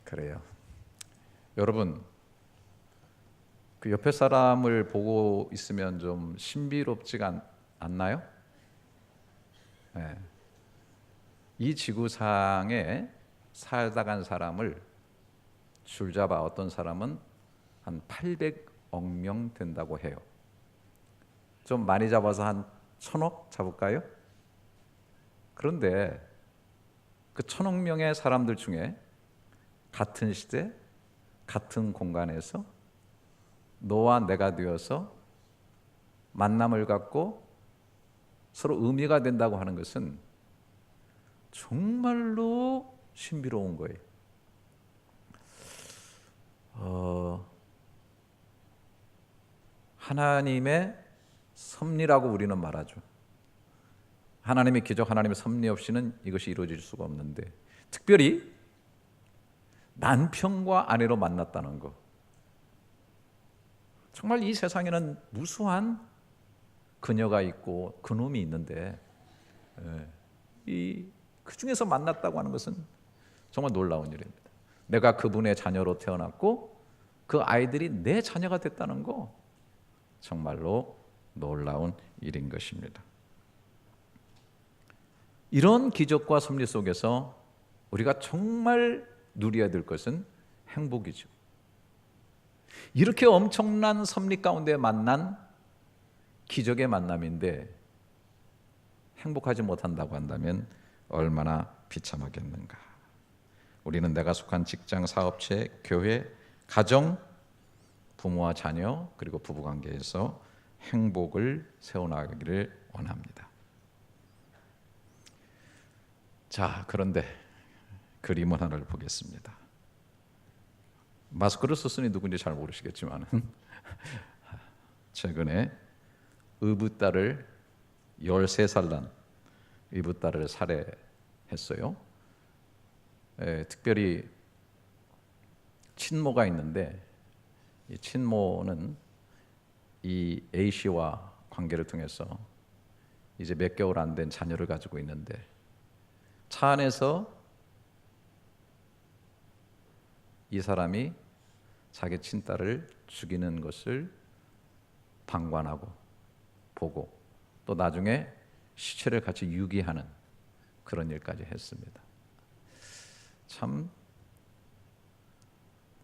그래요. 여러분, 그 옆에 사람을 보고 있으면 좀 신비롭지가 않나요? 네. 이 지구상에 살다 간 사람을 줄잡아 어떤 사람은 한 800억 명 된다고 해요. 좀 많이 잡아서 한 1000억 잡을까요? 그런데 그 1000억 명의 사람들 중에 같은 시대, 같은 공간에서 너와 내가 되어서 만남을 갖고 서로 의미가 된다고 하는 것은 정말로 신비로운 거예요. 하나님의 섭리라고 우리는 말하죠. 하나님의 기적, 하나님의 섭리 없이는 이것이 이루어질 수가 없는데, 특별히 남편과 아내로 만났다는 거. 정말 이 세상에는 무수한 그녀가 있고 그놈이 있는데, 그 중에서 만났다고 하는 것은 정말 놀라운 일입니다. 내가 그분의 자녀로 태어났고 그 아이들이 내 자녀가 됐다는 거, 정말로 놀라운 일인 것입니다. 이런 기적과 섭리 속에서 우리가 정말 누려야 될 것은 행복이죠. 이렇게 엄청난 섭리 가운데 만난 기적의 만남인데 행복하지 못한다고 한다면 얼마나 비참하겠는가. 우리는 내가 속한 직장, 사업체, 교회, 가정, 부모와 자녀, 그리고 부부관계에서 행복을 세워나가기를 원합니다. 자, 그런데 그림을 하나를 보겠습니다. 마스크를 썼으니 누군지 잘 모르시겠지만 최근에 의붓딸을 13살 난 의붓딸을 살해했어요. 특별히 친모가 있는데, 이 친모는 이 A씨와 관계를 통해서 이제 몇 개월 안 된 자녀를 가지고 있는데, 차 안에서 이 사람이 자기 친딸을 죽이는 것을 방관하고 보고, 또 나중에 시체를 같이 유기하는 그런 일까지 했습니다. 참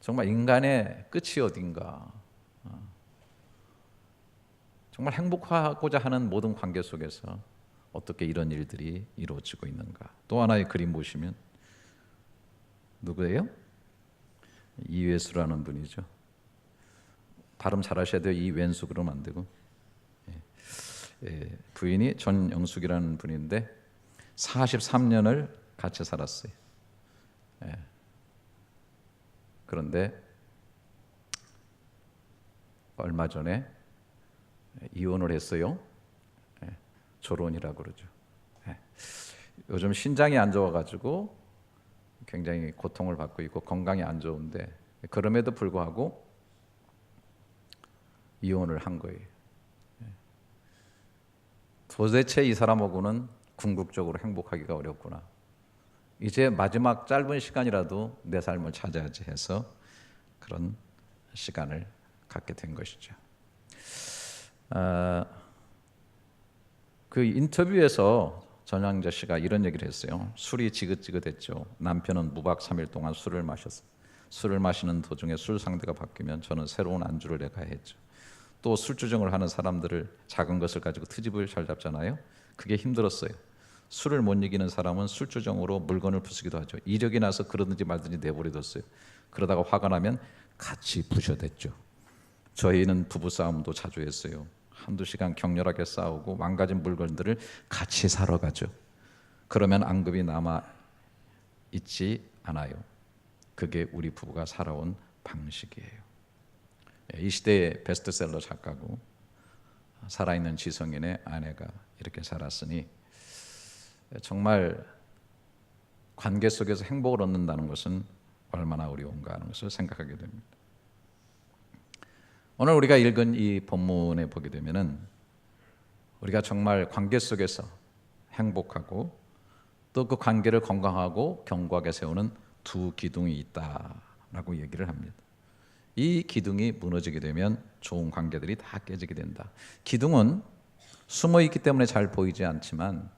정말 인간의 끝이 어딘가. 정말 행복하고자 하는 모든 관계 속에서 어떻게 이런 일들이 이루어지고 있는가. 또 하나의 그림 보시면 누구예요? 이회수라는 분이죠. 발음 잘하셔야 돼요. 이웬수 그러면 안 되고. 부인이 전영숙이라는 분인데 43년을 같이 살았어요. 그런데 얼마 전에 이혼을 했어요. 조론이라고 그러죠. 요즘 신장이 안 좋아가지고 굉장히 고통을 받고 있고 건강이 안 좋은데, 그럼에도 불구하고 이혼을 한 거예요. 도대체 이 사람하고는 궁극적으로 행복하기가 어렵구나. 이제 마지막 짧은 시간이라도 내 삶을 찾아야지 해서 그런 시간을 갖게 된 것이죠. 그 인터뷰에서 전향자 씨가 이런 얘기를 했어요. 술이 지긋지긋했죠. 남편은 무박 3일 동안 술을 마셨어요. 술을 마시는 도중에 술 상대가 바뀌면 저는 새로운 안주를 내가야 했죠. 또 술주정을 하는 사람들을 작은 것을 가지고 트집을 잘 잡잖아요. 그게 힘들었어요. 술을 못 이기는 사람은 술주정으로 물건을 부수기도 하죠. 이력이 나서 그러든지 말든지 내버려뒀어요. 그러다가 화가 나면 같이 부셔댔죠. 저희는 부부싸움도 자주 했어요. 한두 시간 격렬하게 싸우고 망가진 물건들을 같이 사러 가죠. 그러면 앙금이 남아 있지 않아요. 그게 우리 부부가 살아온 방식이에요. 이 시대의 베스트셀러 작가고 살아있는 지성인의 아내가 이렇게 살았으니 정말 관계 속에서 행복을 얻는다는 것은 얼마나 어려운가 하는 것을 생각하게 됩니다. 오늘 우리가 읽은 이 본문에 보게 되면은 우리가 정말 관계 속에서 행복하고 또 그 관계를 건강하고 견고하게 세우는 두 기둥이 있다라고 얘기를 합니다. 이 기둥이 무너지게 되면 좋은 관계들이 다 깨지게 된다. 기둥은 숨어 있기 때문에 잘 보이지 않지만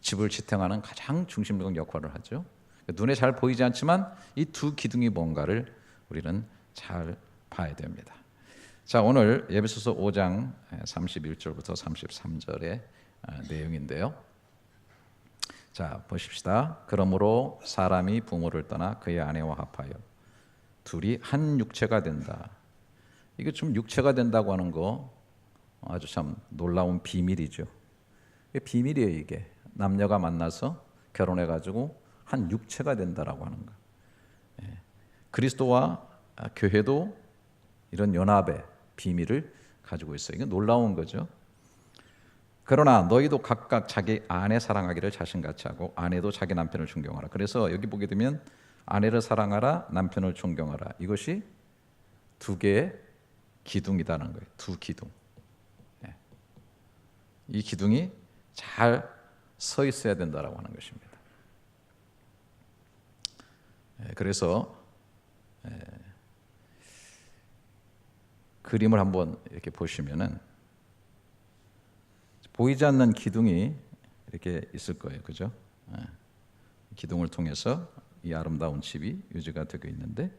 집을 지탱하는 가장 중심적 역할을 하죠. 눈에 잘 보이지 않지만 이 두 기둥이 뭔가를 우리는 잘 봐야 됩니다. 자, 오늘 에베소서 5장 31절부터 33절의 내용인데요. 자, 보십시다. 그러므로 사람이 부모를 떠나 그의 아내와 합하여 둘이 한 육체가 된다. 이게 좀 육체가 된다고 하는 거 아주 참 놀라운 비밀이죠. 이게 비밀이에요. 이게 남녀가 만나서 결혼해가지고 한 육체가 된다라고 하는 거. 그리스도와 교회도 이런 연합의 비밀을 가지고 있어요. 이게 놀라운 거죠. 그러나 너희도 각각 자기 아내 사랑하기를 자신같이 하고 아내도 자기 남편을 존경하라. 그래서 여기 보게 되면 아내를 사랑하라, 남편을 존경하라. 이것이 두 개의 기둥이라는 거예요. 두 기둥. 이 기둥이 잘 서 있어야 된다라고 하는 것입니다. 그래서 그림을 한번 이렇게 보시면은 보이지 않는 기둥이 이렇게 있을 거예요, 그죠? 기둥을 통해서 이 아름다운 집이 유지가 되고 있는데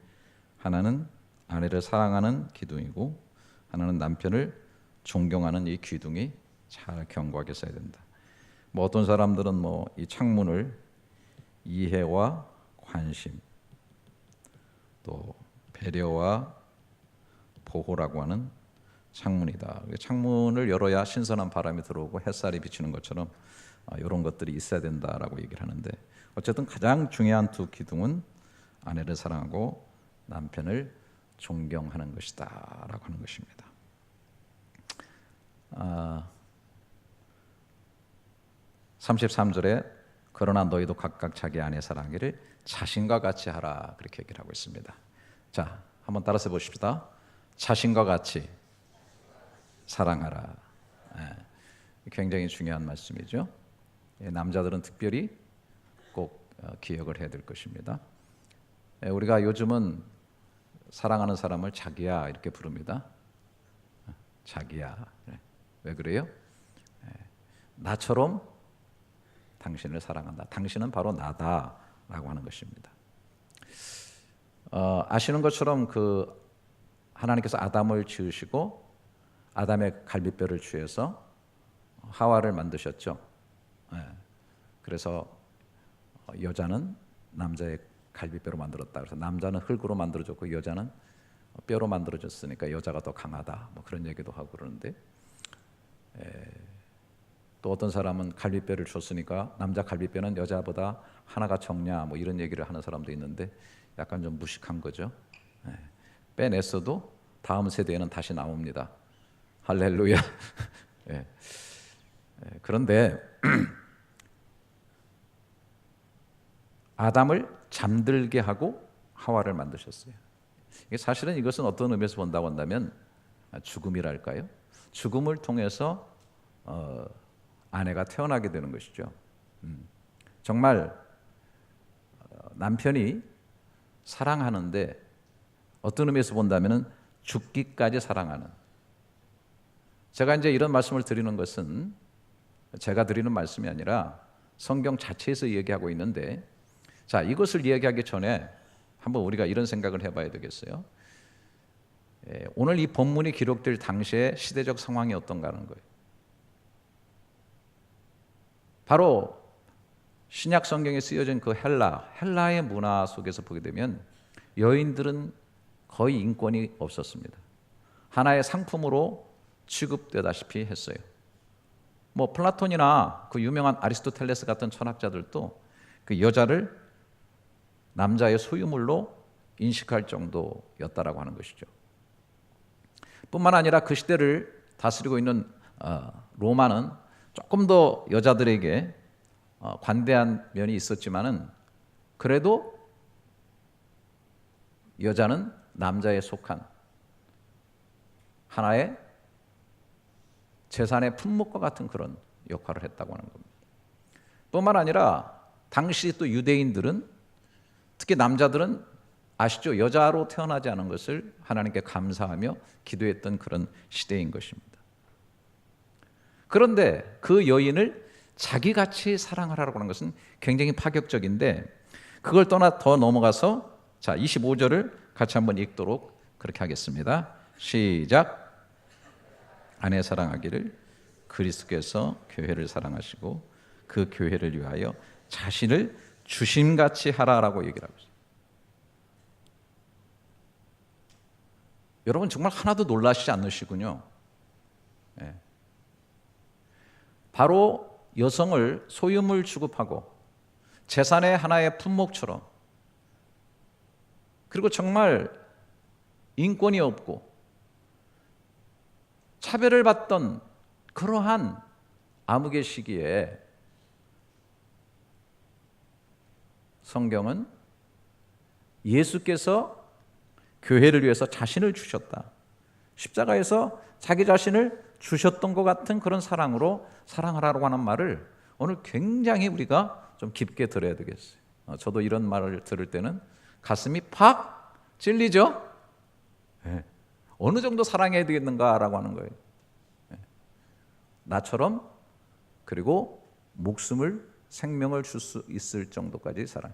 하나는 아내를 사랑하는 기둥이고 하나는 남편을 존경하는 이 기둥이 잘 견고하게 서야 된다. 뭐 어떤 사람들은 뭐 이 창문을 이해와 관심 또 배려와 보호라고 하는 창문이다. 창문을 열어야 신선한 바람이 들어오고 햇살이 비치는 것처럼 이런 것들이 있어야 된다라고 얘기를 하는데 어쨌든 가장 중요한 두 기둥은 아내를 사랑하고 남편을 존경하는 것이다라고 하는 것입니다. 33절에 그러나 너희도 각각 자기 아내 사랑하기를 자신과 같이 하라 그렇게 얘기를 하고 있습니다. 자, 한번 따라서 보십시다. 자신과 같이 사랑하라. 굉장히 중요한 말씀이죠. 남자들은 특별히 꼭 기억을 해야 될 것입니다. 우리가 요즘은 사랑하는 사람을 자기야 이렇게 부릅니다. 자기야. 왜 그래요? 나처럼 당신을 사랑한다. 당신은 바로 나다라고 하는 것입니다. 아시는 것처럼 그 하나님께서 아담을 지으시고 아담의 갈비뼈를 취해서 하와를 만드셨죠. 그래서 여자는 남자의 갈비뼈로 만들었다. 그래서 남자는 흙으로 만들어졌고 여자는 뼈로 만들어졌으니까 여자가 더 강하다. 뭐 그런 얘기도 하고 그러는데 또 어떤 사람은 갈비뼈를 줬으니까 남자 갈비뼈는 여자보다 하나가 적냐 뭐 이런 얘기를 하는 사람도 있는데 약간 좀 무식한 거죠. 빼냈어도 다음 세대에는 다시 나옵니다. 할렐루야. 그런데 아담을 잠들게 하고 하와를 만드셨어요. 사실은 이것은 어떤 의미에서 본다고 한다면 죽음이랄까요? 죽음을 통해서 아내가 태어나게 되는 것이죠. 정말 남편이 사랑하는데 어떤 의미에서 본다면 죽기까지 사랑하는. 제가 이제 이런 말씀을 드리는 것은 제가 드리는 말씀이 아니라 성경 자체에서 얘기하고 있는데, 자, 이것을 이야기하기 전에 한번 우리가 이런 생각을 해봐야 되겠어요. 오늘 이 본문이 기록될 당시의 시대적 상황이 어떤가 하는 거예요. 바로 신약 성경에 쓰여진 그 헬라의 문화 속에서 보게 되면 여인들은 거의 인권이 없었습니다. 하나의 상품으로 취급되다시피 했어요. 뭐 플라톤이나 그 유명한 아리스토텔레스 같은 철학자들도 그 여자를 남자의 소유물로 인식할 정도였다라고 하는 것이죠. 뿐만 아니라 그 시대를 다스리고 있는 로마는 조금 더 여자들에게 관대한 면이 있었지만은 그래도 여자는 남자에 속한 하나의 재산의 품목과 같은 그런 역할을 했다고 하는 겁니다. 뿐만 아니라 당시 또 유대인들은 특히 특히 남자들은 아시죠? 여자로 태어나지 않은 것을 하나님께 감사하며 기도했던 그런 시대인 것입니다. 그런데 그 여인을 자기같이 사랑하라고 하는 것은 굉장히 파격적인데, 그걸 떠나 더 넘어가서 자 25절을 같이 한번 읽도록 그렇게 하겠습니다. 시작. 아내 사랑하기를 그리스도께서 교회를 사랑하시고 그 교회를 위하여 자신을 주심같이 하라라고 얘기를 하고 있어요. 여러분 정말 하나도 놀라시지 않으시군요. 네. 바로 여성을 소유물 취급하고 재산의 하나의 품목처럼, 그리고 정말 인권이 없고 차별을 받던 그러한 암흑의 시기에 성경은 예수께서 교회를 위해서 자신을 주셨다, 십자가에서 자기 자신을 주셨던 것 같은 그런 사랑으로 사랑하라고 하는 말을 오늘 굉장히 우리가 좀 깊게 들어야 되겠어요. 저도 이런 말을 들을 때는 가슴이 팍 찔리죠. 네. 어느 정도 사랑해야 되겠는가라고 하는 거예요. 네. 나처럼, 그리고 목숨을, 생명을 줄 수 있을 정도까지 사랑.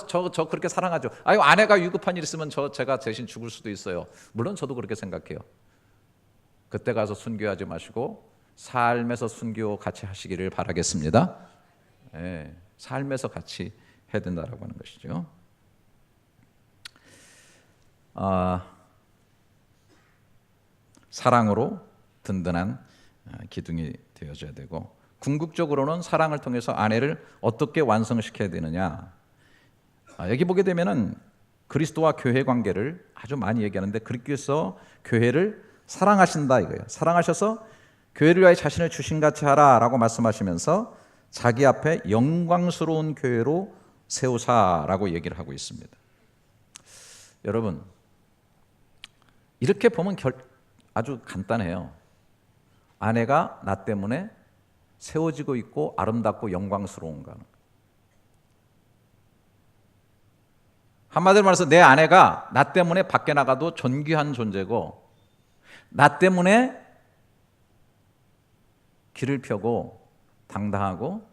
저 그렇게 사랑하죠. 아유, 아내가 위급한 일 있으면 제가 대신 죽을 수도 있어요. 물론 저도 그렇게 생각해요. 그때 가서 순교하지 마시고 삶에서 순교 같이 하시기를 바라겠습니다. 네, 삶에서 같이 해야 된다라고 하는 것이죠. 사랑으로 든든한 기둥이 되어줘야 되고, 궁극적으로는 사랑을 통해서 아내를 어떻게 완성시켜야 되느냐. 여기 보게 되면은 그리스도와 교회 관계를 아주 많이 얘기하는데, 그리스도께서 교회를 사랑하신다 이거예요. 사랑하셔서 교회를 위하여 자신을 주신같이 하라라고 말씀하시면서 자기 앞에 영광스러운 교회로 세우사라고 얘기를 하고 있습니다. 여러분, 이렇게 보면 아주 간단해요. 아내가 나 때문에 세워지고 있고 아름답고 영광스러운가. 한마디로 말해서 내 아내가 나 때문에 밖에 나가도 존귀한 존재고, 나 때문에 길을 펴고 당당하고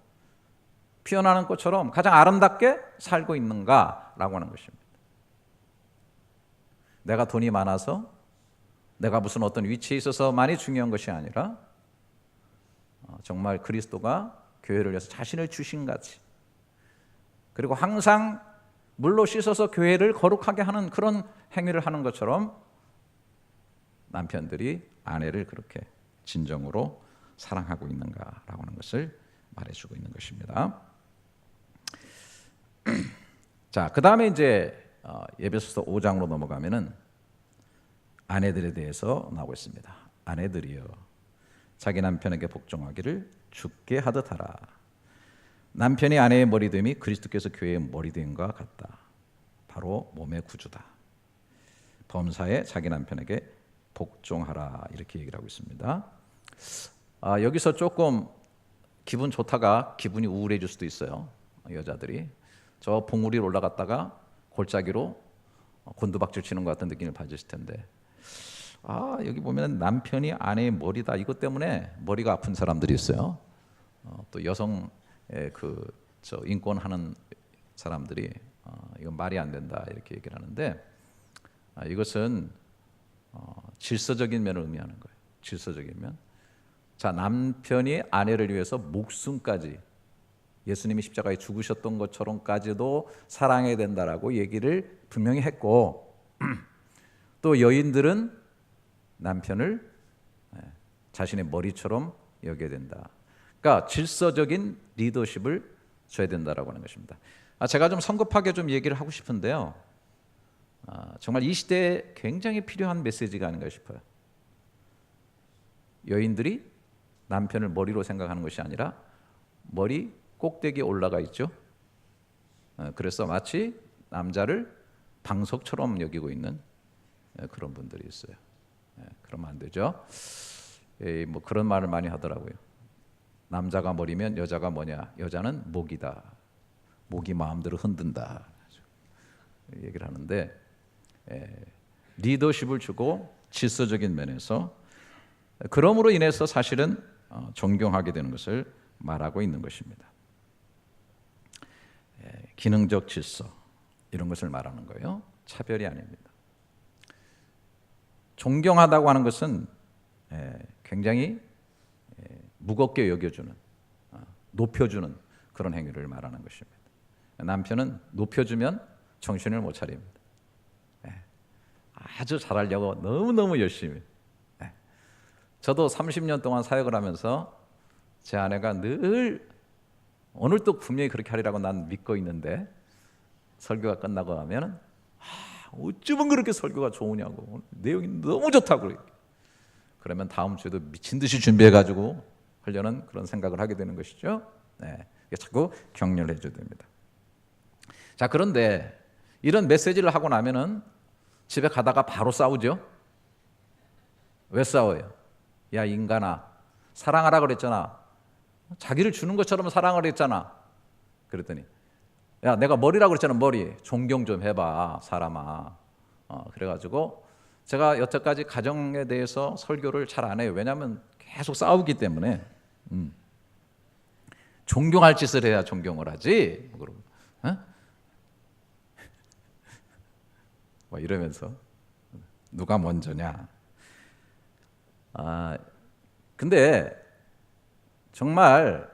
피어나는 꽃처럼 가장 아름답게 살고 있는가라고 하는 것입니다. 내가 돈이 많아서, 내가 무슨 어떤 위치에 있어서만이 중요한 것이 아니라 정말 그리스도가 교회를 위해서 자신을 주신 같이, 그리고 항상 물로 씻어서 교회를 거룩하게 하는 그런 행위를 하는 것처럼 남편들이 아내를 그렇게 진정으로 사랑하고 있는가라고 하는 것을 말해주고 있는 것입니다. 자, 그 다음에 이제 에베소서 5장으로 넘어가면은 아내들에 대해서 나오고 있습니다. 아내들이여, 자기 남편에게 복종하기를 주께 하듯 하라. 남편이 아내의 머리됨이 그리스도께서 교회의 머리됨과 같다. 바로 몸의 구주다. 범사에 자기 남편에게 복종하라, 이렇게 얘기를 하고 있습니다. 여기서 조금 기분 좋다가 기분이 우울해질 수도 있어요. 여자들이 저 봉우리 올라갔다가 골짜기로 곤두박질 치는 것 같은 느낌을 받으실 텐데, 여기 보면 남편이 아내의 머리다, 이것 때문에 머리가 아픈 사람들이 있어요. 또 여성의 인권하는 사람들이 이건 말이 안 된다, 이렇게 얘기를 하는데, 이것은 질서적인 면을 의미하는 거예요. 질서적인 면. 자, 남편이 아내를 위해서 목숨까지, 예수님이 십자가에 죽으셨던 것처럼까지도 사랑해야 된다라고 얘기를 분명히 했고, 또 여인들은 남편을 자신의 머리처럼 여겨야 된다. 그러니까 질서적인 리더십을 줘야 된다라고 하는 것입니다. 제가 좀 성급하게 좀 얘기를 하고 싶은데요. 정말 이 시대에 굉장히 필요한 메시지가 아닌가 싶어요. 여인들이 남편을 머리로 생각하는 것이 아니라 머리 꼭대기에 올라가 있죠. 그래서 마치 남자를 방석처럼 여기고 있는 그런 분들이 있어요. 그러면 안 되죠. 뭐 그런 말을 많이 하더라고요. 남자가 머리면 여자가 뭐냐? 여자는 목이다. 목이 마음대로 흔든다 얘기를 하는데, 리더십을 주고 질서적인 면에서 그럼으로 인해서 사실은 존경하게 되는 것을 말하고 있는 것입니다. 기능적 질서 이런 것을 말하는 거예요. 차별이 아닙니다. 존경하다고 하는 것은 굉장히 무겁게 여겨주는, 높여주는 그런 행위를 말하는 것입니다. 남편은 높여주면 정신을 못 차립니다. 아주 잘하려고 너무너무 열심히. 저도 30년 동안 사역을 하면서 제 아내가 늘 오늘도 분명히 그렇게 하리라고 난 믿고 있는데, 설교가 끝나고 하면 어쩌면 그렇게 설교가 좋으냐고, 내용이 너무 좋다고. 그러면 다음 주에도 미친 듯이 준비해가지고 하려는 그런 생각을 하게 되는 것이죠. 자꾸 격려를 해줘야 됩니다. 자, 그런데 이런 메시지를 하고 나면은 집에 가다가 바로 싸우죠. 왜 싸워요? 야 인간아, 사랑하라 그랬잖아. 자기를 주는 것처럼 사랑을 했잖아. 그랬더니 야 내가 머리라고 그랬잖아. 머리 존경 좀 해봐 사람아. 그래가지고 제가 여태까지 가정에 대해서 설교를 잘 안 해요. 왜냐하면 계속 싸우기 때문에. 존경할 짓을 해야 존경을 하지. 뭐 이러면서 누가 먼저냐. 근데 정말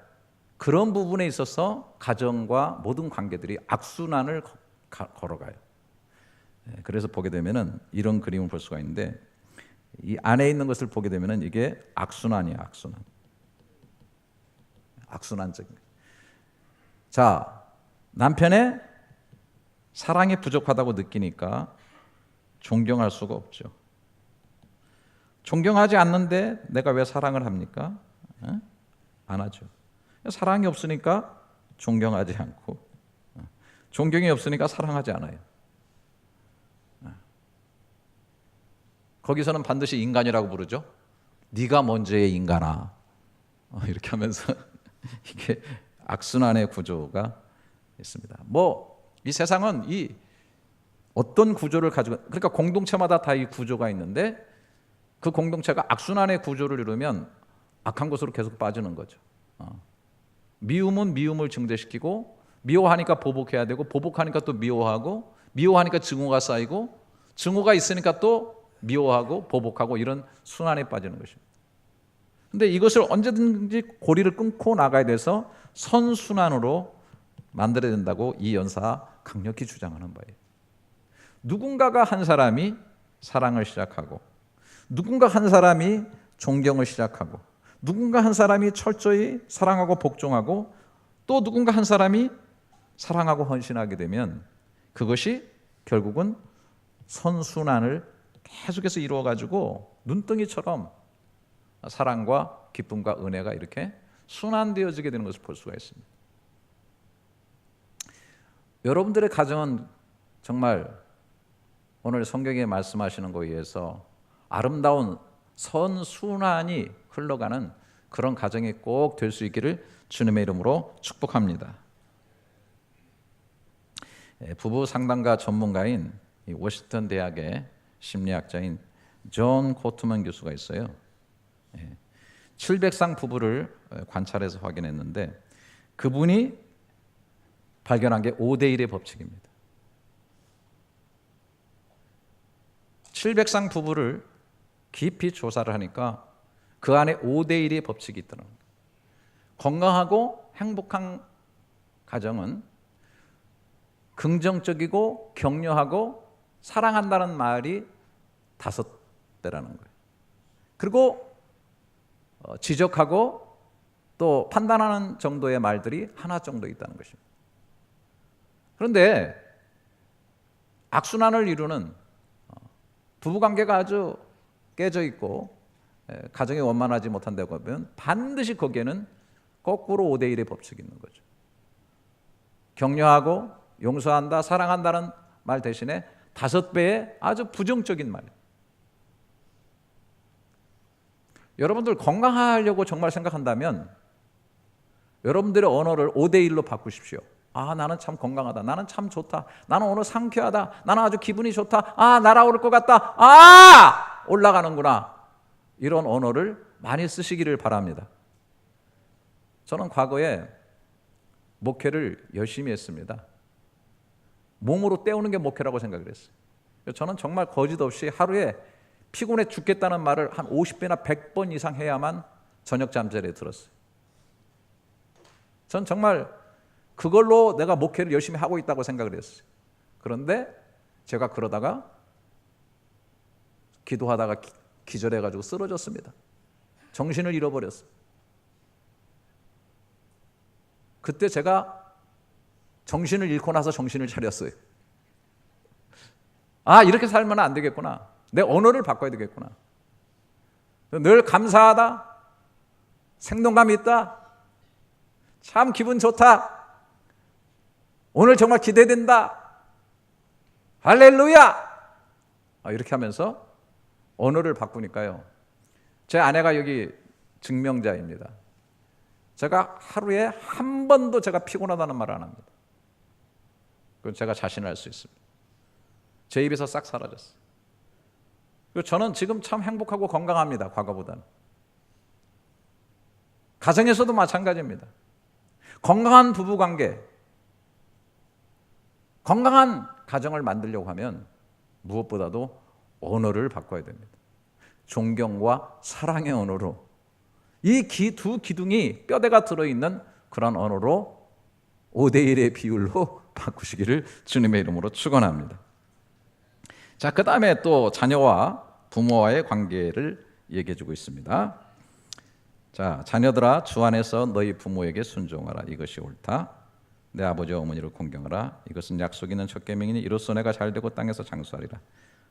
그런 부분에 있어서 가정과 모든 관계들이 악순환을 걸어가요. 그래서 보게 되면은 이런 그림을 볼 수가 있는데, 이 안에 있는 것을 보게 되면은 이게 악순환이야, 악순환. 악순환적인. 자, 남편의 사랑이 부족하다고 느끼니까 존경할 수가 없죠. 존경하지 않는데 내가 왜 사랑을 합니까? 안 하죠. 사랑이 없으니까 존경하지 않고, 존경이 없으니까 사랑하지 않아요. 거기서는 반드시 인간이라고 부르죠. 네가 먼저의 인간아. 이렇게 하면서 이게 악순환의 구조가 있습니다. 이 세상은 이 어떤 구조를 가지고, 그러니까 공동체마다 다 이 구조가 있는데, 그 공동체가 악순환의 구조를 이루면 악한 곳으로 계속 빠지는 거죠. 미움은 미움을 증대시키고, 미워하니까 보복해야 되고, 보복하니까 또 미워하고, 미워하니까 증오가 쌓이고, 증오가 있으니까 또 미워하고 보복하고, 이런 순환에 빠지는 것입니다. 근데 이것을 언제든지 고리를 끊고 나가야 돼서 선순환으로 만들어야 된다고 이 연사 강력히 주장하는 바예요. 누군가가 한 사람이 사랑을 시작하고, 누군가 한 사람이 존경을 시작하고, 누군가 한 사람이 철저히 사랑하고 복종하고, 또 누군가 한 사람이 사랑하고 헌신하게 되면 그것이 결국은 선순환을 계속해서 이루어가지고 눈덩이처럼 사랑과 기쁨과 은혜가 이렇게 순환되어지게 되는 것을 볼 수가 있습니다. 여러분들의 가정은 정말 오늘 성경에 말씀하시는 것에 의해서 아름다운 선순환이 흘러가는 그런 가정이 꼭 될 수 있기를 주님의 이름으로 축복합니다. 부부 상담가 전문가인 워싱턴 대학의 심리학자인 존 코트먼 교수가 있어요. 700상 부부를 관찰해서 확인했는데, 그분이 발견한 게 5대1의 법칙입니다. 700상 부부를 깊이 조사를 하니까 그 안에 5대1의 법칙이 있더라고요. 건강하고 행복한 가정은 긍정적이고 격려하고 사랑한다는 말이 5대라는 거예요. 그리고 지적하고 또 판단하는 정도의 말들이 하나 정도 있다는 것입니다. 그런데 악순환을 이루는 부부관계가 아주 깨져 있고 가정이 원만하지 못한다고 하면 반드시 거기에는 거꾸로 5대1의 법칙이 있는 거죠. 격려하고 용서한다, 사랑한다는 말 대신에 5배의 아주 부정적인 말. 여러분들 건강하려고 정말 생각한다면 여러분들의 언어를 5대1로 바꾸십시오. 나는 참 건강하다. 나는 참 좋다. 나는 오늘 상쾌하다. 나는 아주 기분이 좋다. 날아오를 것 같다. 올라가는구나. 이런 언어를 많이 쓰시기를 바랍니다. 저는 과거에 목회를 열심히 했습니다. 몸으로 때우는 게 목회라고 생각을 했어요. 저는 정말 거짓 없이 하루에 피곤해 죽겠다는 말을 한 50배나 100번 이상 해야만 저녁 잠자리에 들었어요. 전 정말 그걸로 내가 목회를 열심히 하고 있다고 생각을 했어요. 그런데 제가 그러다가 기도하다가 기절해가지고 쓰러졌습니다. 정신을 잃어버렸어요. 그때 제가 정신을 잃고 나서 정신을 차렸어요. 이렇게 살면 안 되겠구나. 내 언어를 바꿔야 되겠구나. 늘 감사하다. 생동감 있다. 참 기분 좋다. 오늘 정말 기대된다. 할렐루야. 이렇게 하면서 언어를 바꾸니까요. 제 아내가 여기 증명자입니다. 제가 하루에 한 번도 제가 피곤하다는 말을 안 합니다. 그건 제가 자신을 알 수 있습니다. 제 입에서 싹 사라졌어요. 그리고 저는 지금 참 행복하고 건강합니다. 과거보다는. 가정에서도 마찬가지입니다. 건강한 부부관계, 건강한 가정을 만들려고 하면 무엇보다도 언어를 바꿔야 됩니다. 존경과 사랑의 언어로, 이 두 기둥이 뼈대가 들어있는 그런 언어로 5대1의 비율로 바꾸시기를 주님의 이름으로 축원합니다. 자, 그 다음에 또 자녀와 부모와의 관계를 얘기해 주고 있습니다. 자, 자녀들아, 주 안에서 너희 부모에게 순종하라. 이것이 옳다. 내 아버지와 어머니를 공경하라. 이것은 약속 있는 첫 계명이니 이로써 내가 잘되고 땅에서 장수하리라.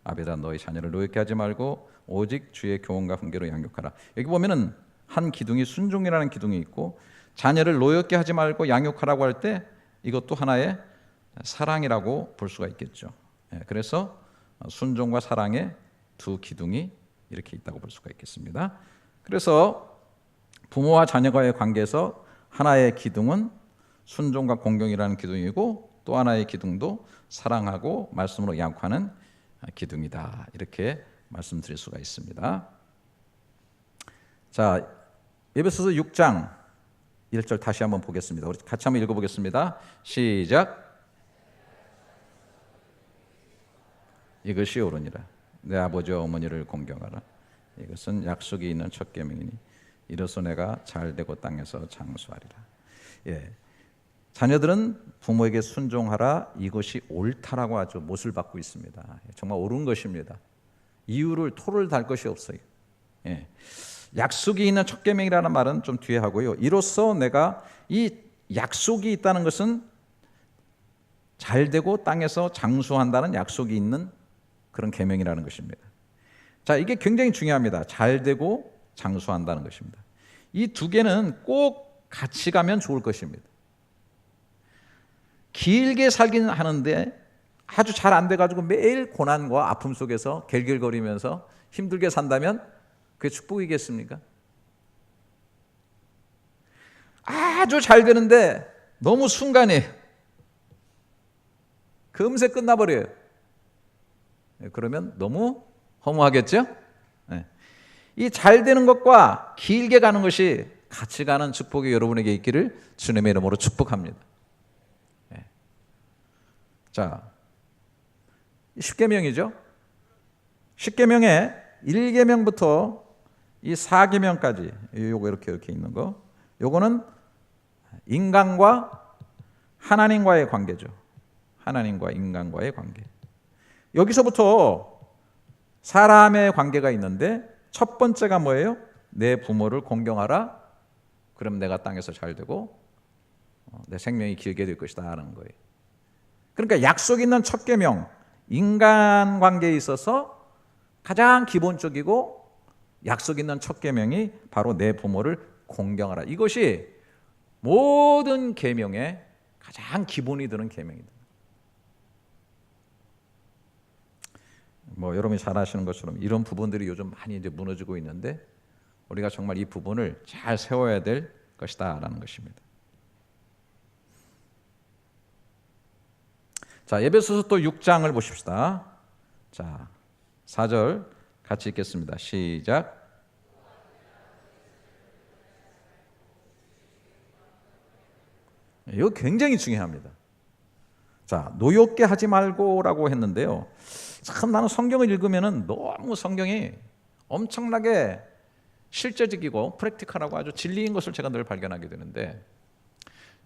아비들아, 너희 자녀를 노엽게 하지 말고 오직 주의 교훈과 훈계로 양육하라. 여기 보면은 한 기둥이 순종이라는 기둥이 있고, 자녀를 노엽게 하지 말고 양육하라고 할 때 이것도 하나의 사랑이라고 볼 수가 있겠죠. 그래서 순종과 사랑의 두 기둥이 이렇게 있다고 볼 수가 있겠습니다. 그래서 부모와 자녀와의 관계에서 하나의 기둥은 순종과 공경이라는 기둥이고, 또 하나의 기둥도 사랑하고 말씀으로 양육하는 기둥이다. 이렇게 말씀드릴 수가 있습니다. 자, 에베소서 6장 1절 다시 한번 보겠습니다. 우리 같이 한번 읽어보겠습니다. 시작. 이것이 옳으니라. 내 아버지와 어머니를 공경하라. 이것은 약속이 있는 첫 계명이니 이로써 내가 잘되고 땅에서 장수하리라. 자녀들은 부모에게 순종하라. 이것이 옳다라고 아주 못을 받고 있습니다. 정말 옳은 것입니다. 이유를 토를 달 것이 없어요. 약속이 있는 첫 계명이라는 말은 좀 뒤에 하고요. 이로써 내가, 이 약속이 있다는 것은 잘되고 땅에서 장수한다는 약속이 있는 그런 계명이라는 것입니다. 자, 이게 굉장히 중요합니다. 잘되고 장수한다는 것입니다. 이 두 개는 꼭 같이 가면 좋을 것입니다. 길게 살기는 하는데 아주 잘 안 돼가지고 매일 고난과 아픔 속에서 갤갤거리면서 힘들게 산다면 그게 축복이겠습니까? 아주 잘 되는데 너무 순간에 금세 끝나버려요. 그러면 너무 허무하겠죠? 이 잘 되는 것과 길게 가는 것이 같이 가는 축복이 여러분에게 있기를 주님의 이름으로 축복합니다. 자, 10계명이죠. 10계명에 1계명부터 이 4계명까지 요거 이렇게 있는 거, 요거는 인간과 하나님과의 관계죠. 하나님과 인간과의 관계. 여기서부터 사람의 관계가 있는데 첫 번째가 뭐예요? 내 부모를 공경하라. 그럼 내가 땅에서 잘 되고 내 생명이 길게 될 것이다 하는 거예요. 그러니까 약속 있는 첫 계명, 인간 관계에 있어서 가장 기본적이고 약속 있는 첫 계명이 바로 내 부모를 공경하라. 이것이 모든 계명의 가장 기본이 되는 계명이다. 여러분이 잘 아시는 것처럼 이런 부분들이 요즘 많이 이제 무너지고 있는데, 우리가 정말 이 부분을 잘 세워야 될 것이다라는 것입니다. 자, 에베소서 또 6장을 보십시다. 자, 4절 같이 읽겠습니다. 시작. 이거 굉장히 중요합니다. 자, 노엽게 하지 말고라고 했는데요. 참 나는 성경을 읽으면은 너무 성경이 엄청나게 실제적이고 프랙티컬하고 아주 진리인 것을 제가 늘 발견하게 되는데,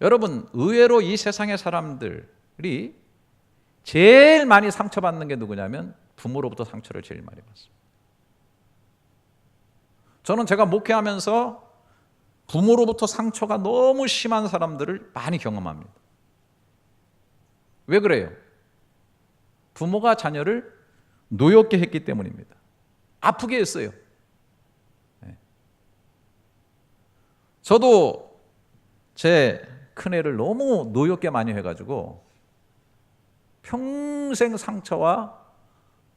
여러분, 의외로 이 세상의 사람들이 제일 많이 상처받는 게 누구냐면 부모로부터 상처를 제일 많이 받습니다. 저는 제가 목회하면서 부모로부터 상처가 너무 심한 사람들을 많이 경험합니다. 왜 그래요? 부모가 자녀를 노엽게 했기 때문입니다. 아프게 했어요. 저도 제 큰애를 너무 노엽게 많이 해가지고 평생 상처와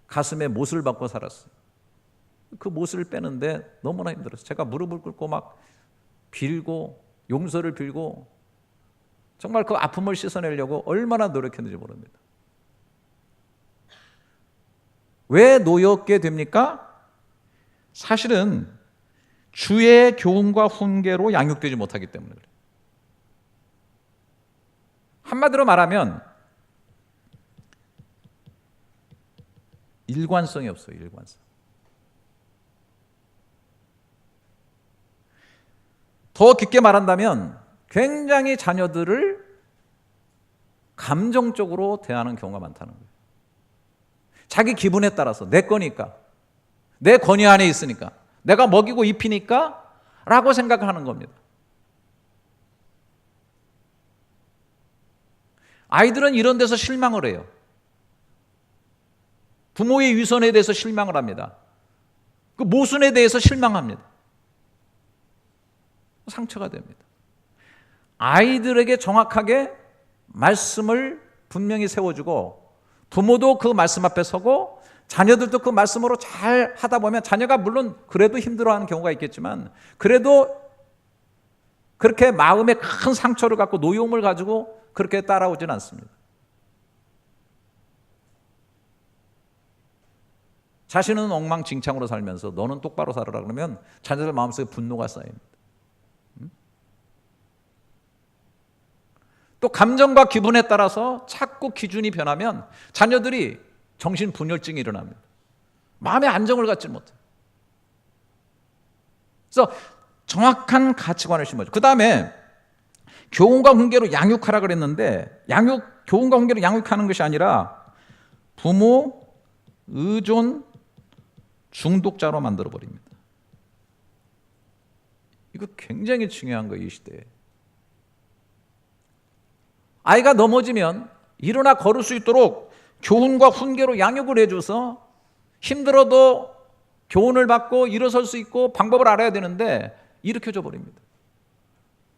가슴에 못을 받고 살았어요. 그 못을 빼는데 너무나 힘들었어요. 제가 무릎을 꿇고 막 빌고 용서를 빌고 정말 그 아픔을 씻어내려고 얼마나 노력했는지 모릅니다. 왜 노엽게 됩니까? 사실은 주의 교훈과 훈계로 양육되지 못하기 때문에 그래요. 한마디로 말하면 일관성이 없어요. 일관성. 더 깊게 말한다면 굉장히 자녀들을 감정적으로 대하는 경우가 많다는 거예요. 자기 기분에 따라서 내 거니까, 내 권위 안에 있으니까, 내가 먹이고 입히니까 라고 생각하는 겁니다. 아이들은 이런 데서 실망을 해요. 부모의 위선에 대해서 실망을 합니다. 그 모순에 대해서 실망합니다. 상처가 됩니다. 아이들에게 정확하게 말씀을 분명히 세워주고 부모도 그 말씀 앞에 서고 자녀들도 그 말씀으로 잘 하다 보면 자녀가 물론 그래도 힘들어하는 경우가 있겠지만 그래도 그렇게 마음에 큰 상처를 갖고 노여움을 가지고 그렇게 따라오진 않습니다. 자신은 엉망진창으로 살면서 너는 똑바로 살아라 그러면 자녀들 마음속에 분노가 쌓입니다. 또 감정과 기분에 따라서 자꾸 기준이 변하면 자녀들이 정신분열증이 일어납니다. 마음의 안정을 갖지 못해요. 그래서 정확한 가치관을 심어줘. 그 다음에 교훈과 훈계로 양육하라 그랬는데 교훈과 훈계로 양육하는 것이 아니라 부모 의존 중독자로 만들어버립니다. 이거 굉장히 중요한 거예요, 이 시대에. 아이가 넘어지면 일어나 걸을 수 있도록 교훈과 훈계로 양육을 해줘서 힘들어도 교훈을 받고 일어설 수 있고 방법을 알아야 되는데 일으켜줘 버립니다.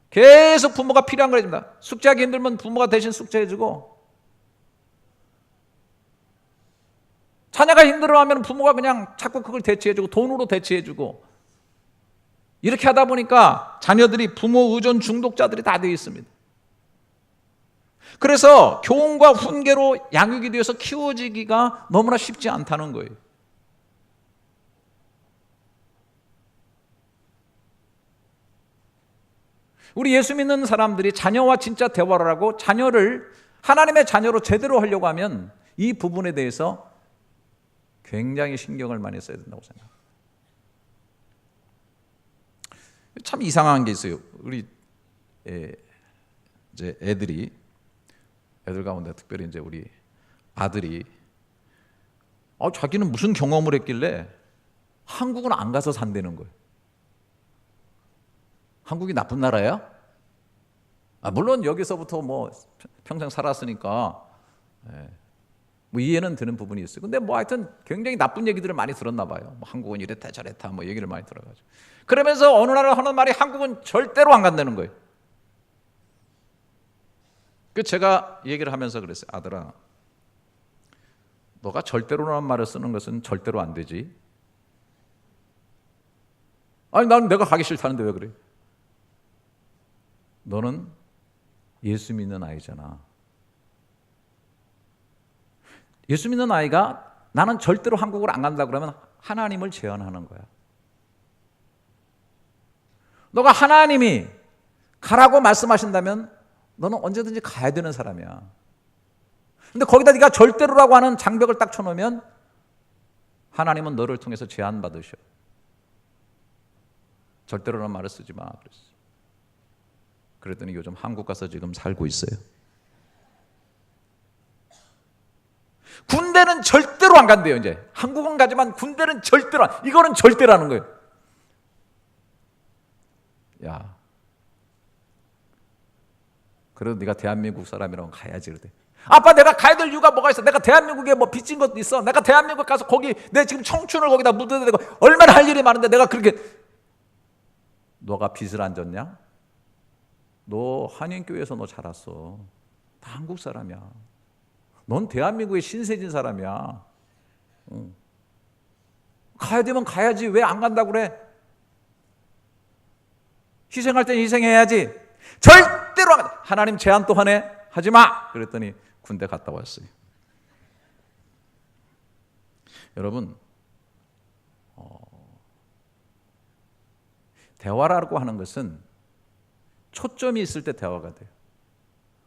계속 부모가 필요한 걸 해줍니다. 숙제하기 힘들면 부모가 대신 숙제해주고, 자녀가 힘들어하면 부모가 그냥 자꾸 그걸 대체해주고 돈으로 대체해주고, 이렇게 하다 보니까 자녀들이 부모 의존 중독자들이 다 되어 있습니다. 그래서 교훈과 훈계로 양육이 되어서 키워지기가 너무나 쉽지 않다는 거예요. 우리 예수 믿는 사람들이 자녀와 진짜 대화를 하고 자녀를 하나님의 자녀로 제대로 하려고 하면 이 부분에 대해서 굉장히 신경을 많이 써야 된다고 생각합니다. 참 이상한 게 있어요. 우리 이제 애들 가운데 특별히 이제 우리 아들이 자기는 무슨 경험을 했길래 한국은 안 가서 산다는 거예요. 한국이 나쁜 나라야? 물론 여기서부터 뭐 평생 살았으니까 뭐 이해는 되는 부분이 있어요. 근데 뭐 하여튼 굉장히 나쁜 얘기들을 많이 들었나 봐요. 뭐 한국은 이랬다 저랬다 뭐 얘기를 많이 들어가지고. 그러면서 어느 날 하는 말이 한국은 절대로 안 간다는 거예요. 그 제가 얘기를 하면서 그랬어요. 아들아, 너가 절대로라는 말을 쓰는 것은 절대로 안 되지. 아니 나는 내가 가기 싫다는데 왜 그래? 너는 예수 믿는 아이잖아. 예수 믿는 아이가 나는 절대로 한국을 안 간다 그러면 하나님을 제한하는 거야. 너가 하나님이 가라고 말씀하신다면 너는 언제든지 가야 되는 사람이야. 근데 거기다 네가 절대로라고 하는 장벽을 딱 쳐놓으면 하나님은 너를 통해서 제한받으셔. 절대로라는 말을 쓰지 마 그랬어. 그랬더니 요즘 한국 가서 지금 살고 있어요. 군대는 절대로 안 간대요. 이제 한국은 가지만 군대는 절대로 이거는 절대라는 거예요. 야, 그래도 네가 대한민국 사람이라면 가야지. 그래. 아빠 내가 가야 될 이유가 뭐가 있어? 내가 대한민국에 뭐 빚진 것도 있어. 내가 대한민국 가서 거기 내 지금 청춘을 거기다 묻어야 되고 얼마나 할 일이 많은데 내가 그렇게. 너가 빚을 안 졌냐? 너 한인교회에서 너 자랐어. 다 한국 사람이야. 넌 대한민국의 신세진 사람이야. 가야 되면 가야지. 왜 안 간다고 그래? 희생할 땐 희생해야지. 절대로 안 간다. 하나님 제한 또 하네. 하지 마. 그랬더니 군대 갔다 왔어요. 여러분, 대화라고 하는 것은 초점이 있을 때 대화가 돼요.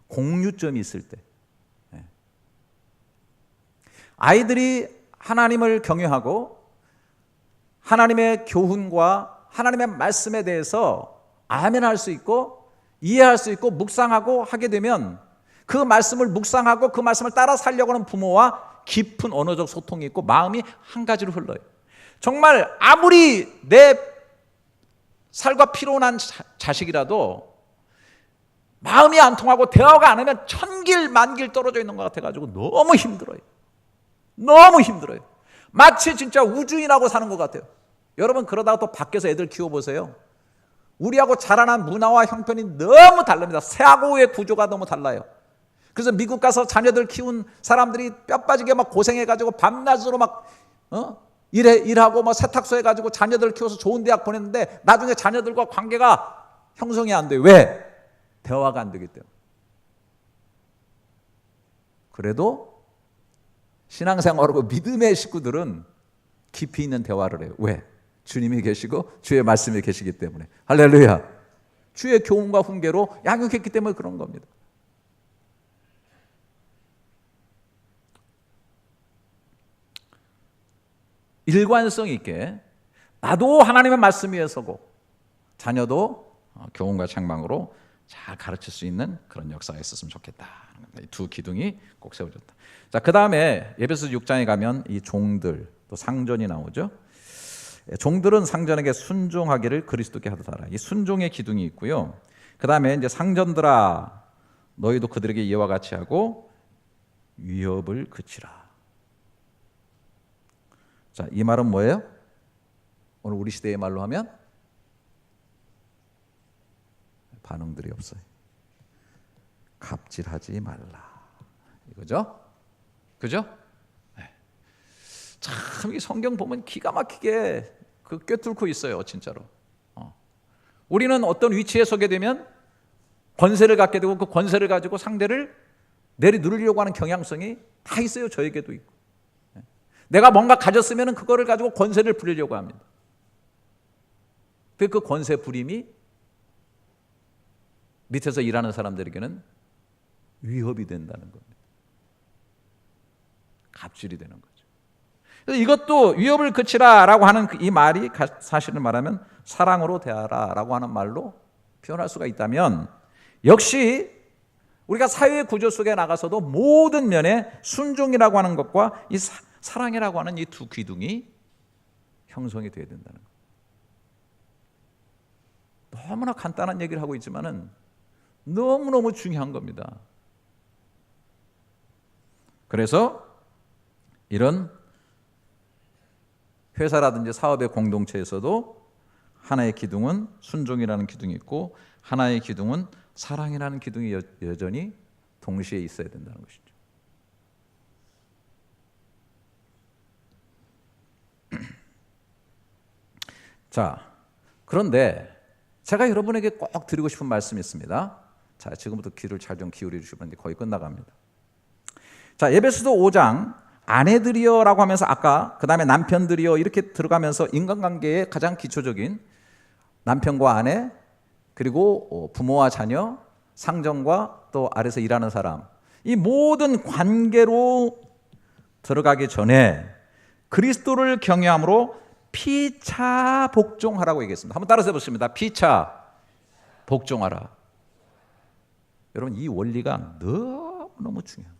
공유점이 있을 때. 아이들이 하나님을 경외하고 하나님의 교훈과 하나님의 말씀에 대해서 아멘할 수 있고 이해할 수 있고 묵상하고 하게 되면 그 말씀을 묵상하고 그 말씀을 따라 살려고 하는 부모와 깊은 언어적 소통이 있고 마음이 한 가지로 흘러요. 정말 아무리 내 살과 피로난 자식이라도 마음이 안 통하고 대화가 안 하면 천길 만길 떨어져 있는 것 같아가지고 너무 힘들어요. 너무 힘들어요. 마치 진짜 우주인하고 사는 것 같아요. 여러분 그러다가 또 밖에서 애들 키워보세요. 우리하고 자라난 문화와 형편이 너무 다릅니다. 사고의 구조가 너무 달라요. 그래서 미국 가서 자녀들 키운 사람들이 뼈 빠지게 막 고생해가지고 밤낮으로 막 일하고 뭐 세탁소 해가지고 자녀들 키워서 좋은 대학 보냈는데 나중에 자녀들과 관계가 형성이 안 돼요. 왜? 대화가 안 되기 때문에. 그래도 신앙생활하고 믿음의 식구들은 깊이 있는 대화를 해요. 왜? 주님이 계시고 주의 말씀이 계시기 때문에. 할렐루야. 주의 교훈과 훈계로 양육했기 때문에 그런 겁니다. 일관성 있게 나도 하나님의 말씀 위에 서고 자녀도 교훈과 책망으로 잘 가르칠 수 있는 그런 역사가 있었으면 좋겠다. 이 두 기둥이 꼭 세워졌다. 자, 그 다음에 에베소 6장에 가면 이 종들 또 상전이 나오죠. 종들은 상전에게 순종하기를 그리스도께 하도다. 이 순종의 기둥이 있고요. 그 다음에 이제 상전들아 너희도 그들에게 이와 같이 하고 위협을 그치라. 자, 이 말은 뭐예요? 오늘 우리 시대의 말로 하면 반응들이 없어요. 갑질하지 말라. 이거죠? 그죠? 네. 참 이 성경 보면 기가 막히게 꿰뚫고 있어요, 진짜로. 우리는 어떤 위치에 서게 되면 권세를 갖게 되고 그 권세를 가지고 상대를 내리누르려고 하는 경향성이 다 있어요. 저에게도 있고. 내가 뭔가 가졌으면 그거를 가지고 권세를 부리려고 합니다. 그 권세 부림이 밑에서 일하는 사람들에게는 위협이 된다는 겁니다. 갑질이 되는 거죠. 그래서 이것도 위협을 그치라라고 하는 이 말이 사실을 말하면 사랑으로 대하라라고 하는 말로 표현할 수가 있다면 역시 우리가 사회의 구조 속에 나가서도 모든 면에 순종이라고 하는 것과 이 사랑이라고 하는 이 두 기둥이 형성이 되어야 된다는 거예요. 너무나 간단한 얘기를 하고 있지만은 너무너무 중요한 겁니다. 그래서 이런 회사라든지 사업의 공동체에서도 하나의 기둥은 순종이라는 기둥이 있고 하나의 기둥은 사랑이라는 기둥이 여전히 동시에 있어야 된다는 것이죠. 자, 그런데 제가 여러분에게 꼭 드리고 싶은 말씀이 있습니다. 자, 지금부터 귀를 잘 좀 기울여 주시면 거의 끝나갑니다. 자, 에베소서 5장 아내들이여라고 하면서 아까 그 다음에 남편들이여 이렇게 들어가면서 인간관계의 가장 기초적인 남편과 아내, 그리고 부모와 자녀, 상정과 또 아래서 일하는 사람, 이 모든 관계로 들어가기 전에 그리스도를 경외함으로 피차 복종하라고 얘기했습니다. 한번 따라서 해보십니다. 피차 복종하라. 여러분, 이 원리가 너무너무 중요해요.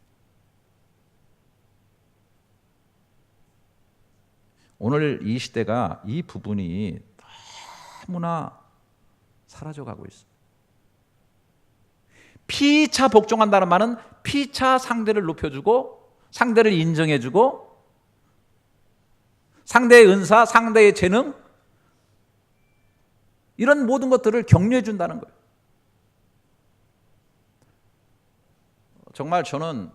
오늘 이 시대가 이 부분이 너무나 사라져가고 있어요. 피차 복종한다는 말은 피차 상대를 높여주고 상대를 인정해주고 상대의 은사, 상대의 재능, 이런 모든 것들을 격려해 준다는 거예요. 정말 저는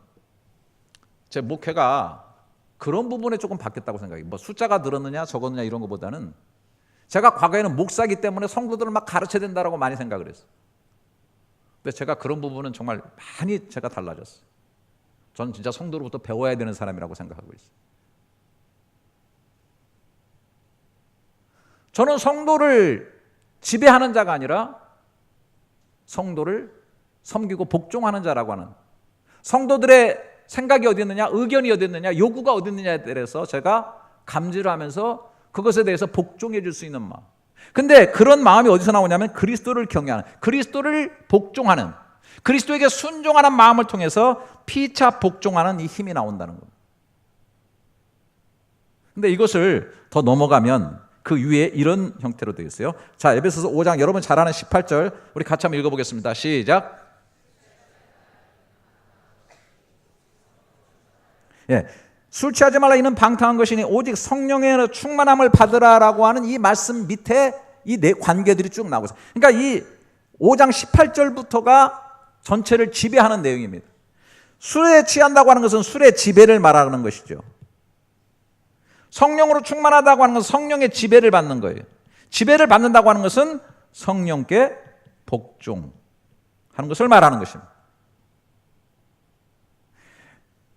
제 목회가 그런 부분에 조금 바뀌었다고 생각해요. 뭐 숫자가 늘었느냐 적었느냐 이런 것보다는 제가 과거에는 목사기 때문에 성도들을 막 가르쳐야 된다고 많이 생각을 했어요. 근데 제가 그런 부분은 정말 많이 제가 달라졌어요. 저는 진짜 성도로부터 배워야 되는 사람이라고 생각하고 있어요. 저는 성도를 지배하는 자가 아니라 성도를 섬기고 복종하는 자라고 하는, 성도들의 생각이 어디 있느냐, 의견이 어디 있느냐, 요구가 어디 있느냐에 대해서 제가 감지를 하면서 그것에 대해서 복종해 줄 수 있는 마음. 근데 그런 마음이 어디서 나오냐면 그리스도를 경외하는, 그리스도를 복종하는, 그리스도에게 순종하는 마음을 통해서 피차 복종하는 이 힘이 나온다는 겁니다. 근데 이것을 더 넘어가면 그 위에 이런 형태로 되어 있어요. 자, 에베소서 5장 여러분 잘 아는 18절 우리 같이 한번 읽어보겠습니다. 시작. 예, 술 취하지 말라 이는 방탕한 것이니 오직 성령의 충만함을 받으라라고 하는 이 말씀 밑에 이 네 관계들이 쭉 나오고 있어요. 그러니까 이 5장 18절부터가 전체를 지배하는 내용입니다. 술에 취한다고 하는 것은 술의 지배를 말하는 것이죠. 성령으로 충만하다고 하는 것은 성령의 지배를 받는 거예요. 지배를 받는다고 하는 것은 성령께 복종하는 것을 말하는 것입니다.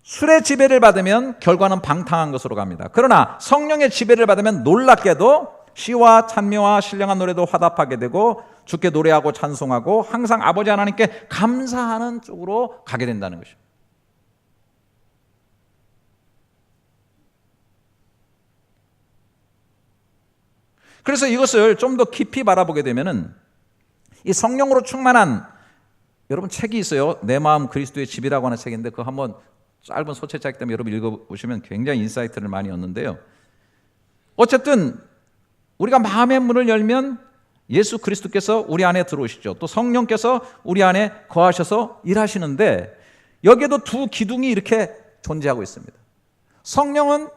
술의 지배를 받으면 결과는 방탕한 것으로 갑니다. 그러나 성령의 지배를 받으면 놀랍게도 시와 찬미와 신령한 노래도 화답하게 되고 주께 노래하고 찬송하고 항상 아버지 하나님께 감사하는 쪽으로 가게 된다는 것입니다. 그래서 이것을 좀 더 깊이 바라보게 되면은 이 성령으로 충만한, 여러분 책이 있어요. 내 마음 그리스도의 집이라고 하는 책인데 그거 한번 짧은 소체책 때문에 여러분 읽어보시면 굉장히 인사이트를 많이 얻는데요. 어쨌든 우리가 마음의 문을 열면 예수 그리스도께서 우리 안에 들어오시죠. 또 성령께서 우리 안에 거하셔서 일하시는데 여기에도 두 기둥이 이렇게 존재하고 있습니다. 성령은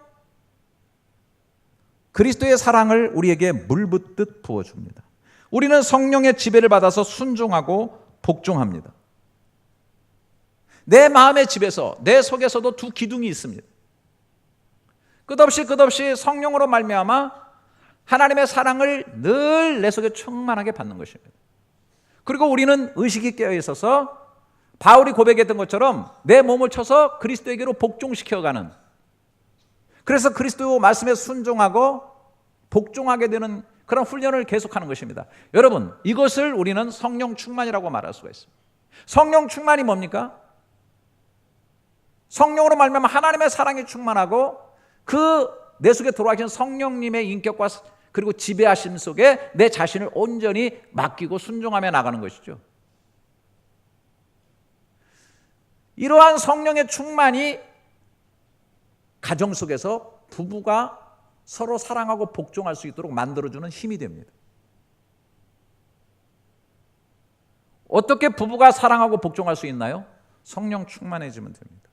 그리스도의 사랑을 우리에게 물붓듯 부어줍니다. 우리는 성령의 지배를 받아서 순종하고 복종합니다. 내 마음의 집에서 내 속에서도 두 기둥이 있습니다. 끝없이 성령으로 말미암아 하나님의 사랑을 늘 내 속에 충만하게 받는 것입니다. 그리고 우리는 의식이 깨어 있어서 바울이 고백했던 것처럼 내 몸을 쳐서 그리스도에게로 복종시켜가는, 그래서 그리스도 말씀에 순종하고 복종하게 되는 그런 훈련을 계속하는 것입니다. 여러분, 이것을 우리는 성령 충만이라고 말할 수가 있습니다. 성령 충만이 뭡니까? 성령으로 말미암아 하나님의 사랑이 충만하고 그 내 속에 들어와신 성령님의 인격과 그리고 지배하심 속에 내 자신을 온전히 맡기고 순종하며 나가는 것이죠. 이러한 성령의 충만이 가정 속에서 부부가 서로 사랑하고 복종할 수 있도록 만들어주는 힘이 됩니다. 어떻게 부부가 사랑하고 복종할 수 있나요? 성령 충만해지면 됩니다.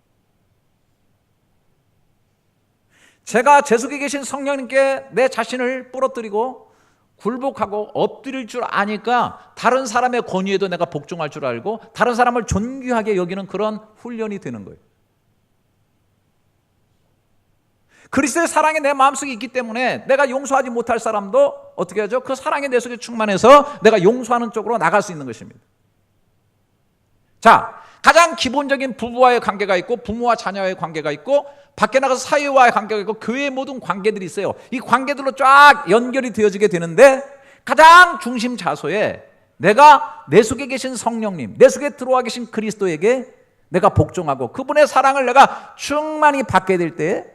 제가 제 속에 계신 성령님께 내 자신을 부러뜨리고 굴복하고 엎드릴 줄 아니까 다른 사람의 권위에도 내가 복종할 줄 알고 다른 사람을 존귀하게 여기는 그런 훈련이 되는 거예요. 그리스도의 사랑이 내 마음속에 있기 때문에 내가 용서하지 못할 사람도 어떻게 하죠? 그 사랑이 내 속에 충만해서 내가 용서하는 쪽으로 나갈 수 있는 것입니다. 자, 가장 기본적인 부부와의 관계가 있고 부모와 자녀와의 관계가 있고 밖에 나가서 사회와의 관계가 있고 교회의 모든 관계들이 있어요. 이 관계들로 쫙 연결이 되어지게 되는데 가장 중심 자소에 내가 내 속에 계신 성령님, 내 속에 들어와 계신 그리스도에게 내가 복종하고 그분의 사랑을 내가 충만히 받게 될 때,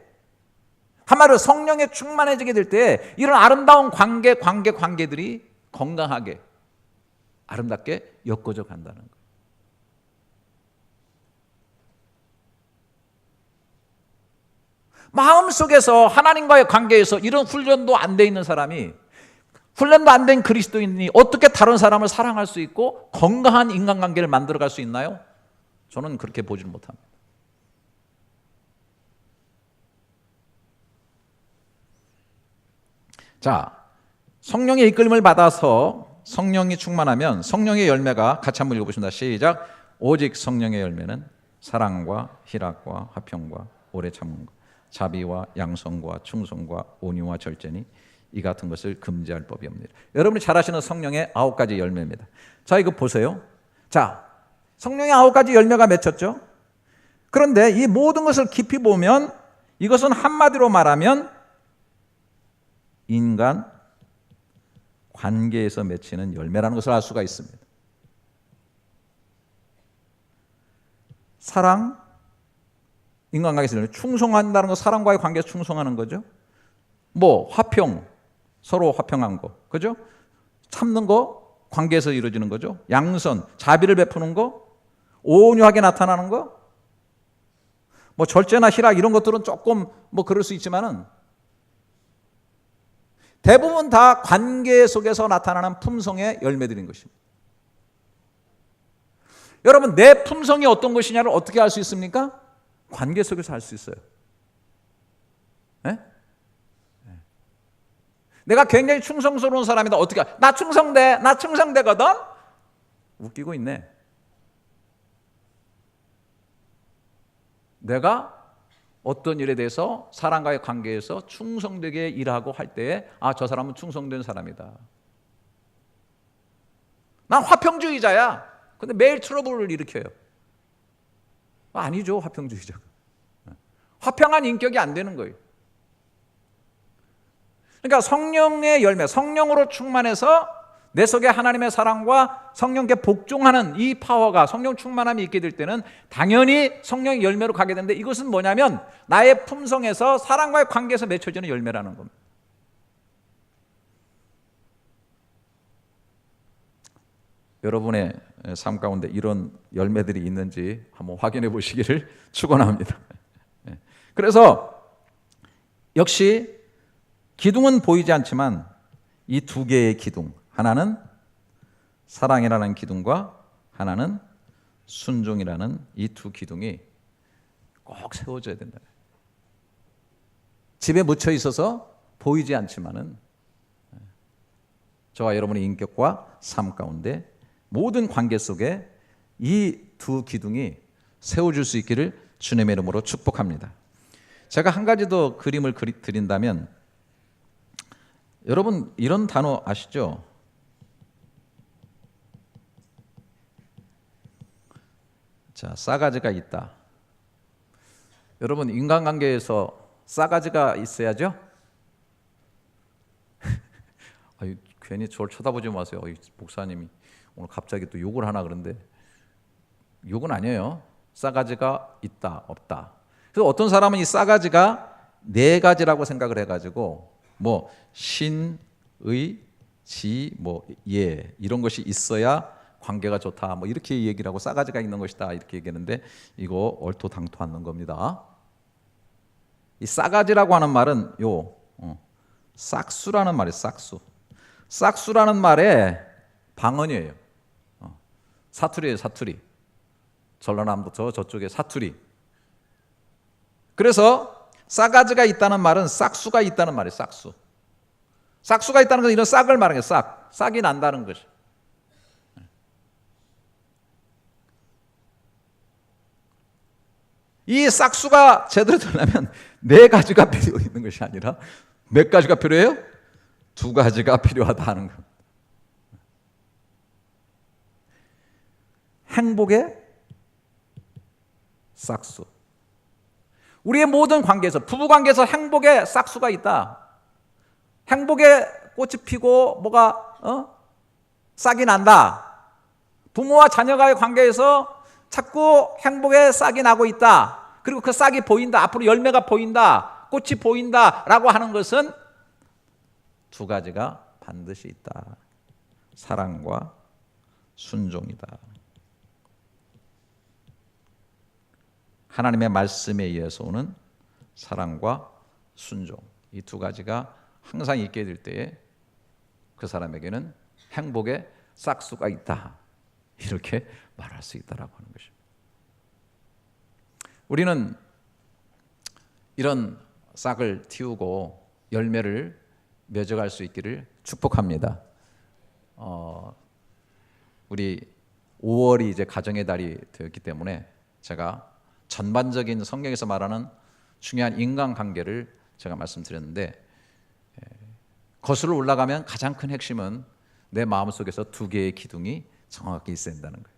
한마디로 성령에 충만해지게 될 때 이런 아름다운 관계들이 건강하게 아름답게 엮어져 간다는 거예요. 마음속에서 하나님과의 관계에서 이런 훈련도 안 돼 있는 사람이, 훈련도 안 된 그리스도인이 어떻게 다른 사람을 사랑할 수 있고 건강한 인간관계를 만들어갈 수 있나요? 저는 그렇게 보지를 못합니다. 자, 성령의 이끌림을 받아서 성령이 충만하면 성령의 열매가 같이 한번 읽어보십니다. 시작. 오직 성령의 열매는 사랑과 희락과 화평과 오래 참음과 자비와 양성과 충성과 온유와 절제니 이 같은 것을 금지할 법이 없느니라. 여러분이 잘 아시는 성령의 9가지 열매입니다. 자, 이거 보세요. 자, 성령의 9가지 열매가 맺혔죠. 그런데 이 모든 것을 깊이 보면 이것은 한마디로 말하면 인간 관계에서 맺히는 열매라는 것을 알 수가 있습니다. 사랑, 인간관계에서 충성한다는 거, 사랑과의 관계에서 충성하는 거죠. 뭐 화평, 서로 화평한 거, 그죠? 참는 거, 관계에서 이루어지는 거죠. 양선, 자비를 베푸는 거, 온유하게 나타나는 거, 뭐 절제나 희락 이런 것들은 조금 뭐 그럴 수 있지만은 대부분 다 관계 속에서 나타나는 품성의 열매들인 것입니다. 여러분, 내 품성이 어떤 것이냐를 어떻게 알 수 있습니까? 관계 속에서 알 수 있어요. 네? 내가 굉장히 충성스러운 사람이다. 어떻게 나 충성되거든? 웃기고 있네. 내가 어떤 일에 대해서 사람과의 관계에서 충성되게 일하고 할 때에 저 사람은 충성된 사람이다. 난 화평주의자야. 근데 매일 트러블을 일으켜요. 아니죠, 화평주의자가. 화평한 인격이 안 되는 거예요. 그러니까 성령의 열매, 성령으로 충만해서 내 속에 하나님의 사랑과 성령께 복종하는 이 파워가, 성령 충만함이 있게 될 때는 당연히 성령의 열매로 가게 되는데, 이것은 뭐냐면 나의 품성에서 사랑과의 관계에서 맺혀지는 열매라는 겁니다. 여러분의 삶 가운데 이런 열매들이 있는지 한번 확인해 보시기를 축원합니다. 그래서 역시 기둥은 보이지 않지만 이 두 개의 기둥, 하나는 사랑이라는 기둥과 하나는 순종이라는 이 두 기둥이 꼭 세워져야 된다. 집에 묻혀 있어서 보이지 않지만은 저와 여러분의 인격과 삶 가운데 모든 관계 속에 이 두 기둥이 세워질 수 있기를 주님의 이름으로 축복합니다. 제가 한 가지 더 그림을 드린다면, 여러분 이런 단어 아시죠? 자, 싸가지가 있다. 여러분 인간관계에서 싸가지가 있어야죠? 괜히 저를 쳐다보지 마세요. 목사님이 오늘 갑자기 또 욕을 하나 그런데, 욕은 아니에요. 싸가지가 있다, 없다. 그래서 어떤 사람은 이 싸가지가 4가지라고 생각을 해가지고 뭐 신, 의, 지, 뭐 예 이런 것이 있어야 관계가 좋다, 뭐 이렇게 얘기를 하고 싸가지가 있는 것이다 이렇게 얘기하는데, 이거 얼토당토 않는 겁니다. 이 싸가지라고 하는 말은 싹수라는 말이에요. 싹수라는 말의 방언이에요. 사투리예요, 사투리. 전라남부터 저쪽에 사투리. 그래서 싸가지가 있다는 말은 싹수가 있다는 말이에요. 싹수가 있다는 건 이런 싹을 말하는 거예요. 싹이 난다는 것이. 이 싹수가 제대로 되려면 4가지가 필요 있는 것이 아니라 몇 가지가 필요해요? 2가지가 필요하다는 것. 행복의 싹수. 우리의 모든 관계에서, 부부 관계에서 행복의 싹수가 있다. 행복의 꽃이 피고 뭐가 싹이 난다. 부모와 자녀와의 관계에서 자꾸 행복의 싹이 나고 있다. 그리고 그 싹이 보인다. 앞으로 열매가 보인다. 꽃이 보인다라고 하는 것은 두 가지가 반드시 있다. 사랑과 순종이다. 하나님의 말씀에 의해서 오는 사랑과 순종, 이 두 가지가 항상 있게 될 때에 그 사람에게는 행복의 싹수가 있다, 이렇게 말할 수 있다라고 하는 것입니다. 우리는 이런 싹을 틔우고 열매를 맺어갈 수 있기를 축복합니다. 우리 5월이 이제 가정의 달이 되었기 때문에 제가 전반적인 성경에서 말하는 중요한 인간관계를 제가 말씀드렸는데, 거슬러 올라가면 가장 큰 핵심은 내 마음속에서 두 개의 기둥이 정확하게 있어야 된다는 거예요.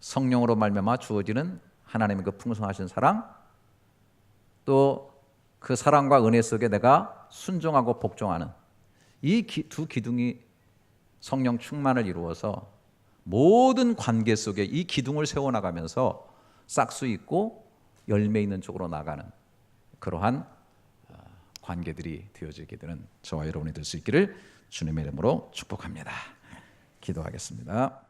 성령으로 말미암아 주어지는 하나님의 그 풍성하신 사랑, 또 그 사랑과 은혜 속에 내가 순종하고 복종하는 이 두 기둥이 성령 충만을 이루어서 모든 관계 속에 이 기둥을 세워나가면서 싹수 있고 열매 있는 쪽으로 나가는 그러한 관계들이 되어지게 되는 저와 여러분이 될 수 있기를 주님의 이름으로 축복합니다. 기도하겠습니다.